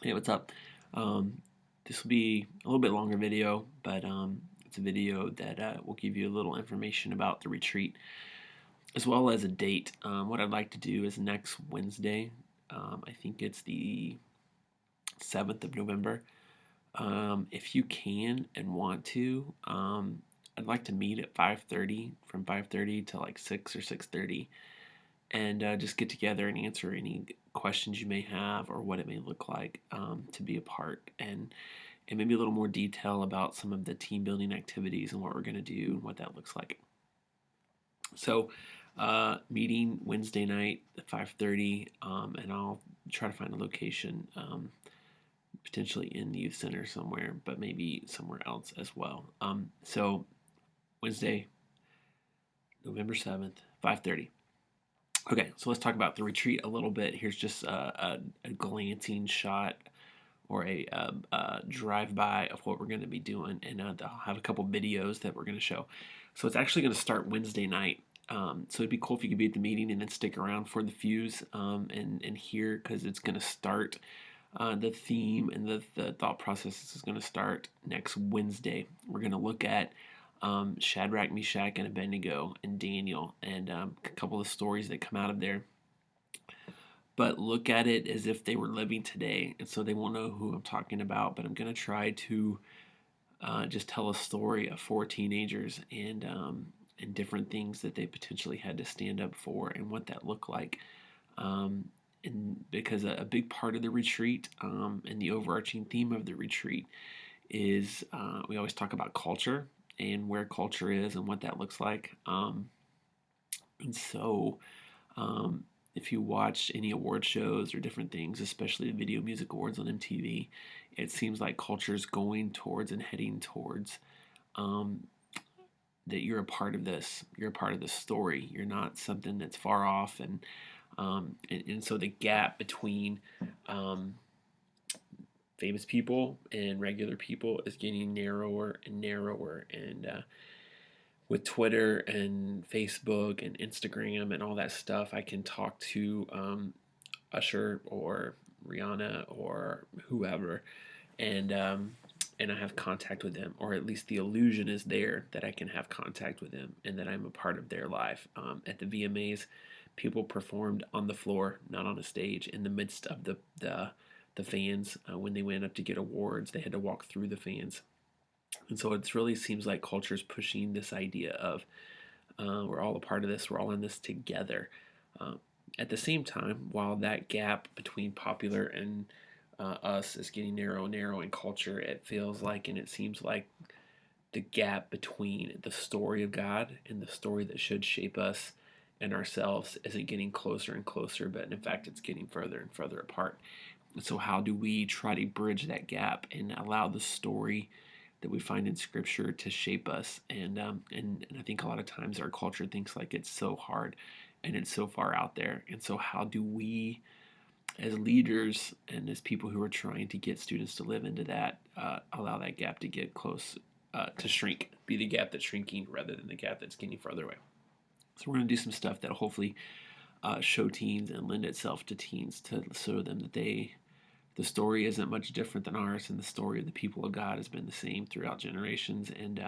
Hey, what's up? Um, this will be a little bit longer video, but it's a video that will give you a little information about the retreat as well as a date. What I'd like to do is next Wednesday. I think it's the 7th of November. If you can and want to, I'd like to meet at 5:30, from 5:30 to like 6 or 6:30, and just get together and answer any questions you may have or what it may look like to be a part, and maybe a little more detail about some of the team building activities and what we're going to do and what that looks like. So, meeting Wednesday night at 5:30, and I'll try to find a location, potentially in the youth center somewhere, but maybe somewhere else as well. So Wednesday, November 7th, 5:30. Okay, so let's talk about the retreat a little bit. Here's just a glancing shot or a drive-by of what we're going to be doing, and I'll have a couple videos that we're going to show. So it's actually going to start Wednesday night. So it'd be cool if you could be at the meeting and then stick around for the fuse and hear, because it's going to start. The theme and the thought process is going to start next Wednesday. We're going to look at Shadrach, Meshach, and Abednego, and Daniel, and a couple of stories that come out of there. But look at it as if they were living today, and so they won't know who I'm talking about. But I'm going to try to just tell a story of four teenagers and different things that they potentially had to stand up for and what that looked like. And because a big part of the retreat and the overarching theme of the retreat is we always talk about culture and where culture is and what that looks like. And so, if you watch any award shows or different things, especially the Video Music Awards on MTV, it seems like culture is going towards and heading towards that you're a part of this. You're a part of the story. You're not something that's far off, and so the gap between famous people and regular people is getting narrower and narrower. And with Twitter and Facebook and Instagram and all that stuff, I can talk to Usher or Rihanna or whoever, and I have contact with them, or at least the illusion is there that I can have contact with them and that I'm a part of their life. At the VMAs, people performed on the floor, not on a stage, in the midst of the fans. When they went up to get awards, they had to walk through the fans. And so it really seems like culture is pushing this idea of we're all a part of this, we're all in this together. Uh, at the same time, while that gap between popular and us is getting narrow in culture, it feels like and it seems like the gap between the story of God and the story that should shape us and ourselves isn't getting closer and closer, but in fact, it's getting further and further apart. And so, how do we try to bridge that gap and allow the story that we find in Scripture to shape us? And I think a lot of times our culture thinks like it's so hard and it's so far out there. And so, how do we, as leaders and as people who are trying to get students to live into that, allow that gap to get close, to shrink, be the gap that's shrinking rather than the gap that's getting further away? So we're going to do some stuff that'll hopefully show teens and lend itself to teens to show them that the story isn't much different than ours, and the story of the people of God has been the same throughout generations. And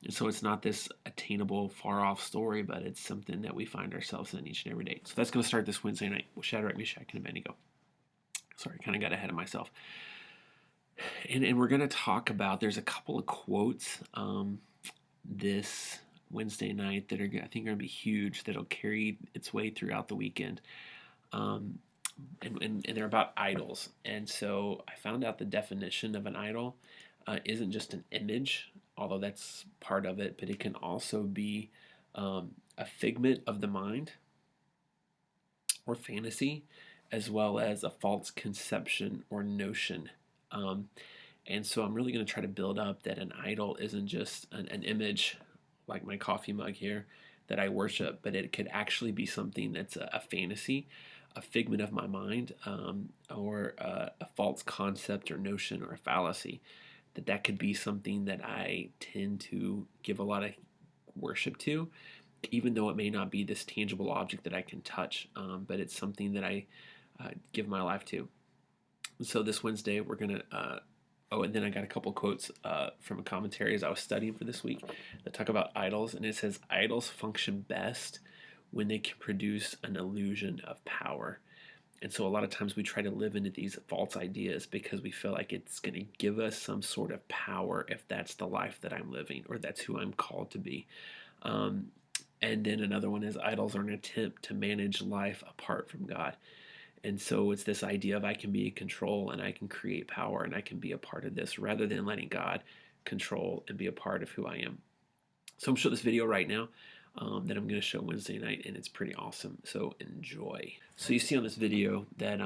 so it's not this attainable, far off story, but it's something that we find ourselves in each and every day. So that's going to start this Wednesday night with Shadrach, Meshach, and Abednego. Sorry, kind of got ahead of myself. And we're going to talk about, there's a couple of quotes this Wednesday night that are, I think, going to be huge, that'll carry its way throughout the weekend. Um, and they're about idols. And so I found out the definition of an idol isn't just an image, although that's part of it, but it can also be a figment of the mind or fantasy, as well as a false conception or notion. Um, and so I'm really going to try to build up that an idol isn't just an image like my coffee mug here that I worship, but it could actually be something that's a fantasy, a figment of my mind, or a false concept or notion or a fallacy. That could be something that I tend to give a lot of worship to, even though it may not be this tangible object that I can touch, but it's something that I give my life to. So this Wednesday, we're going to. Oh, and then I got a couple quotes from a commentary as I was studying for this week that talk about idols. And it says, idols function best when they can produce an illusion of power. And so a lot of times we try to live into these false ideas because we feel like it's going to give us some sort of power if that's the life that I'm living or that's who I'm called to be. Um, and then another one is idols are an attempt to manage life apart from God. And so it's this idea of I can be in control and I can create power and I can be a part of this rather than letting God control and be a part of who I am. So I'm showing this video right now that I'm going to show Wednesday night, and it's pretty awesome. So enjoy. So you see on this video that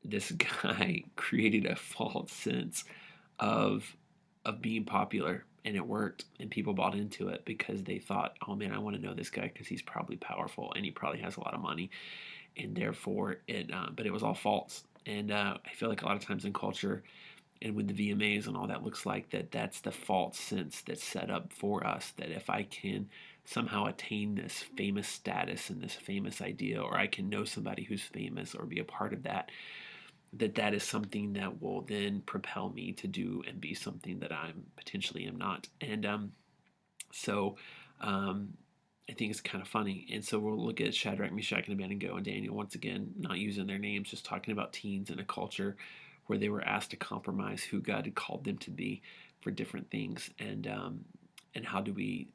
this guy created a false sense of being popular, and it worked, and people bought into it because they thought, oh man, I want to know this guy because he's probably powerful and he probably has a lot of money, and therefore it. But it was all false, and I feel like a lot of times in culture and with the VMAs and all that looks like that's the false sense that's set up for us that if I can somehow attain this famous status and this famous idea, or I can know somebody who's famous or be a part of that, that is something that will then propel me to do and be something that I'm potentially am not. And so um, I think it's kind of funny. And so we'll look at Shadrach, Meshach, and Abednego and Daniel once again, not using their names, just talking about teens in a culture where they were asked to compromise who God had called them to be for different things. And how do we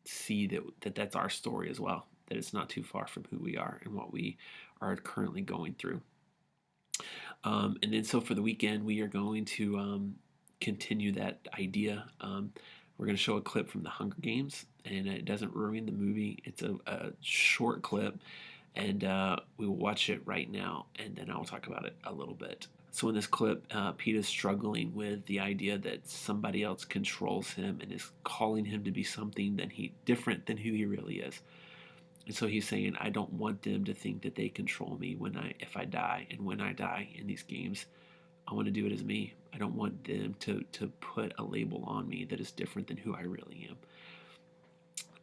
see that that's our story as well, that it's not too far from who we are and what we are currently going through. And then so for the weekend, we are going to continue that idea. We're going to show a clip from the Hunger Games, and it doesn't ruin the movie. It's a short clip, and we will watch it right now, and then I'll talk about it a little bit. So in this clip, Pete is struggling with the idea that somebody else controls him and is calling him to be something different than who he really is. And so he's saying, I don't want them to think that they control me if I die. And when I die in these games, I want to do it as me. I don't want them to put a label on me that is different than who I really am.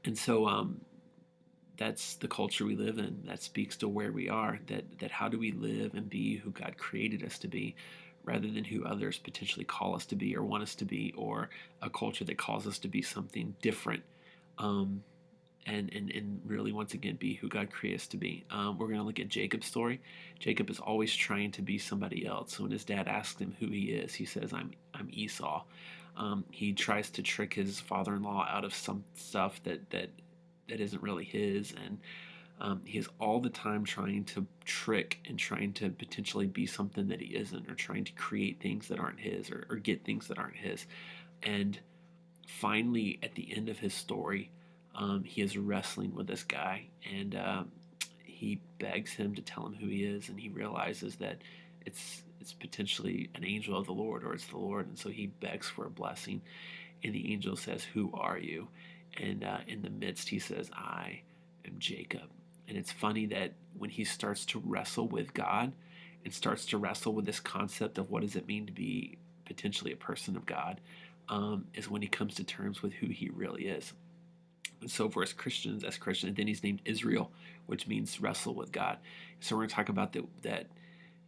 And so that's the culture we live in. That speaks to where we are. That how do we live and be who God created us to be, rather than who others potentially call us to be or want us to be, or a culture that calls us to be something different. And really, once again, be who God created us to be. We're going to look at Jacob's story. Jacob is always trying to be somebody else. So when his dad asks him who he is, he says, I'm Esau. He tries to trick his father-in-law out of some stuff that isn't really his, and he is all the time trying to trick and trying to potentially be something that he isn't, or trying to create things that aren't his, or get things that aren't his. And finally, at the end of his story, he is wrestling with this guy, and he begs him to tell him who he is, and he realizes that it's potentially an angel of the Lord, or it's the Lord, and so he begs for a blessing, and the angel says, "Who are you?" And in the midst, he says, "I am Jacob." And it's funny that when he starts to wrestle with God and starts to wrestle with this concept of what does it mean to be potentially a person of God, is when he comes to terms with who he really is. And so for as Christians, and then he's named Israel, which means wrestle with God. So we're going to talk about that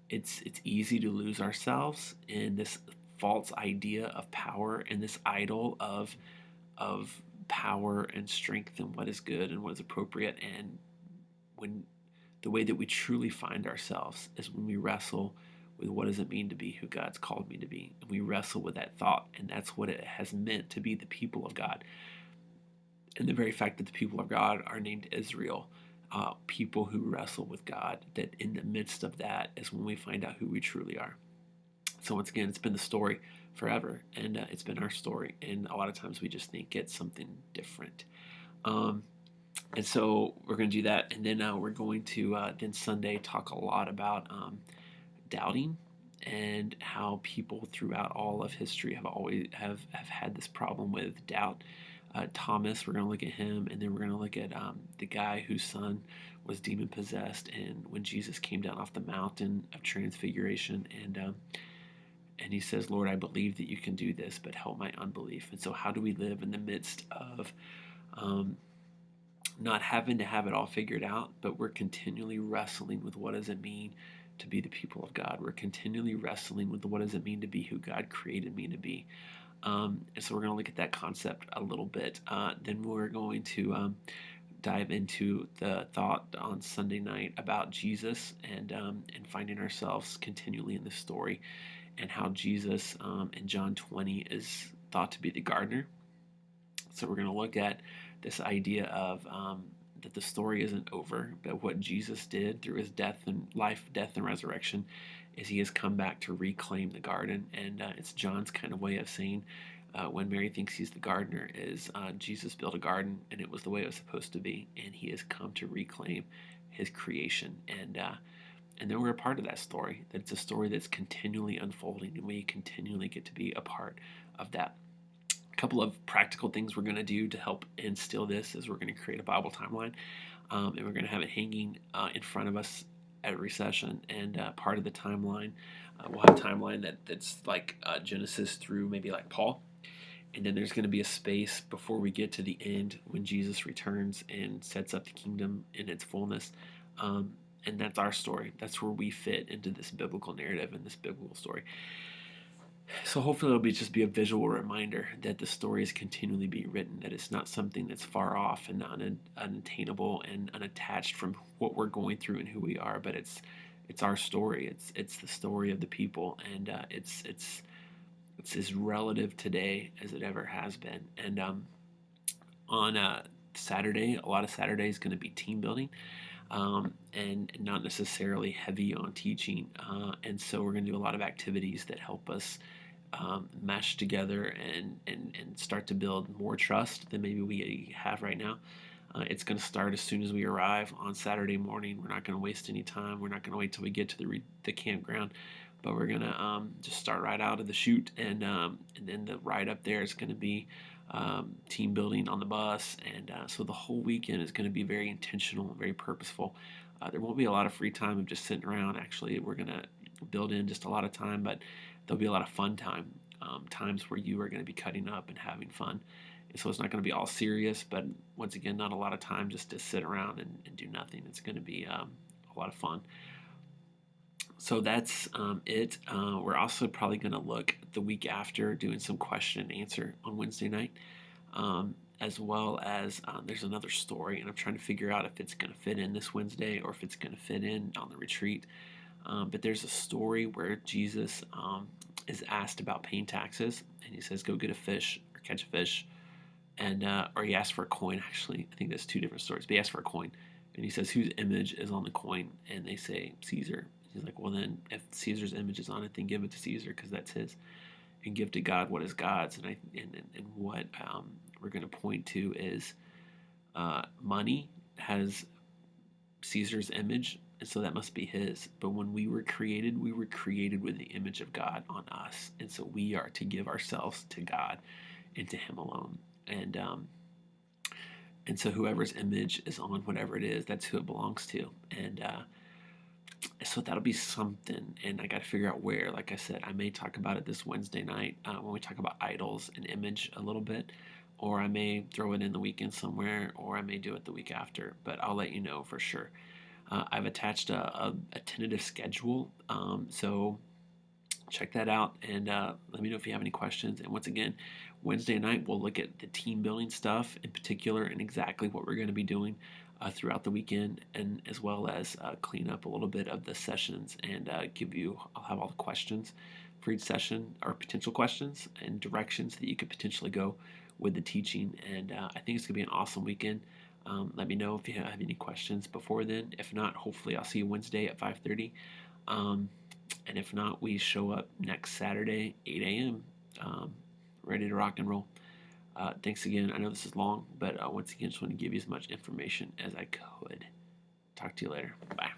it's easy to lose ourselves in this false idea of power and this idol of power and strength and what is good and what is appropriate. And when the way that we truly find ourselves is when we wrestle with what does it mean to be who God's called me to be. And we wrestle with that thought, and that's what it has meant to be the people of God. And the very fact that the people of God are named Israel, people who wrestle with God, that in the midst of that is when we find out who we truly are. So once again, it's been the story forever, and it's been our story. And a lot of times we just think it's something different. And so we're going to do that, and then we're going to then Sunday talk a lot about doubting, and how people throughout all of history have always have had this problem with doubt. Thomas, we're going to look at him, and then we're going to look at the guy whose son was demon possessed, and when Jesus came down off the mountain of transfiguration, and he says, Lord, I believe that you can do this, but help my unbelief. And so how do we live in the midst of not having to have it all figured out, but we're continually wrestling with what does it mean to be the people of God. We're continually wrestling with what does it mean to be who God created me to be. And so we're going to look at that concept a little bit. Then we're going to dive into the thought on Sunday night about Jesus and finding ourselves continually in the story, and how Jesus in John 20 is thought to be the gardener. So we're going to look at this idea of that the story isn't over, but what Jesus did through his life, death, and resurrection is he has come back to reclaim the garden. And it's John's kind of way of saying when Mary thinks he's the gardener is Jesus built a garden and it was the way it was supposed to be, and he has come to reclaim his creation. And then we're a part of that story. It's a story that's continually unfolding, and we continually get to be a part of that. A couple of practical things we're going to do to help instill this is we're going to create a Bible timeline, and we're going to have it hanging in front of us every session. And part of the timeline, we'll have a timeline that's like Genesis through maybe like Paul. And then there's going to be a space before we get to the end when Jesus returns and sets up the kingdom in its fullness. And that's our story. That's where we fit into this biblical narrative and this biblical story. So hopefully it'll just be a visual reminder that the story is continually being written, that it's not something that's far off and unattainable and unattached from what we're going through and who we are, but it's our story. It's the story of the people, and it's as relative today as it ever has been. And on Saturday, a lot of Saturday is going to be team building. And not necessarily heavy on teaching. And so we're going to do a lot of activities that help us mesh together and start to build more trust than maybe we have right now. It's going to start as soon as we arrive on Saturday morning. We're not going to waste any time. We're not going to wait till we get to the campground, but we're going to just start right out of the chute. And then the ride up there is going to be team building on the bus, and so the whole weekend is going to be very intentional, very purposeful. There won't be a lot of free time of just sitting around. Actually, we're going to build in just a lot of time, but there'll be a lot of fun time, times where you are going to be cutting up and having fun. And so it's not going to be all serious, but once again, not a lot of time just to sit around and do nothing. It's going to be a lot of fun. So that's it. We're also probably going to look the week after doing some question and answer on Wednesday night, as well as there's another story, and I'm trying to figure out if it's going to fit in this Wednesday or if it's going to fit in on the retreat. But there's a story where Jesus is asked about paying taxes, and he says, "Go get a fish or catch a fish," and or he asks for a coin. Actually, I think that's two different stories. But he asks for a coin, and he says, "Whose image is on the coin?" And they say, "Caesar." He's like, "Well, then, if Caesar's image is on it, then give it to Caesar because that's his, and give to God what is God's." And what we're going to point to is money has Caesar's image, and so that must be his. But when we were created with the image of God on us, and so we are to give ourselves to God and to Him alone. And so whoever's image is on whatever it is, that's who it belongs to. And so that'll be something, and I got to figure out where. Like I said, I may talk about it this Wednesday night when we talk about idols and image a little bit, or I may throw it in the weekend somewhere, or I may do it the week after, but I'll let you know for sure. I've attached a tentative schedule, so check that out, and let me know if you have any questions. And once again, Wednesday night we'll look at the team building stuff in particular and exactly what we're going to be doing throughout the weekend, and as well as clean up a little bit of the sessions and I'll have all the questions for each session, or potential questions and directions that you could potentially go with the teaching. And I think it's going to be an awesome weekend. Let me know if you have any questions before then. If not, hopefully I'll see you Wednesday at 5:30. And if not, we show up next Saturday, 8 a.m., ready to rock and roll. Thanks again. I know this is long, but once again, just want to give you as much information as I could. Talk to you later. Bye.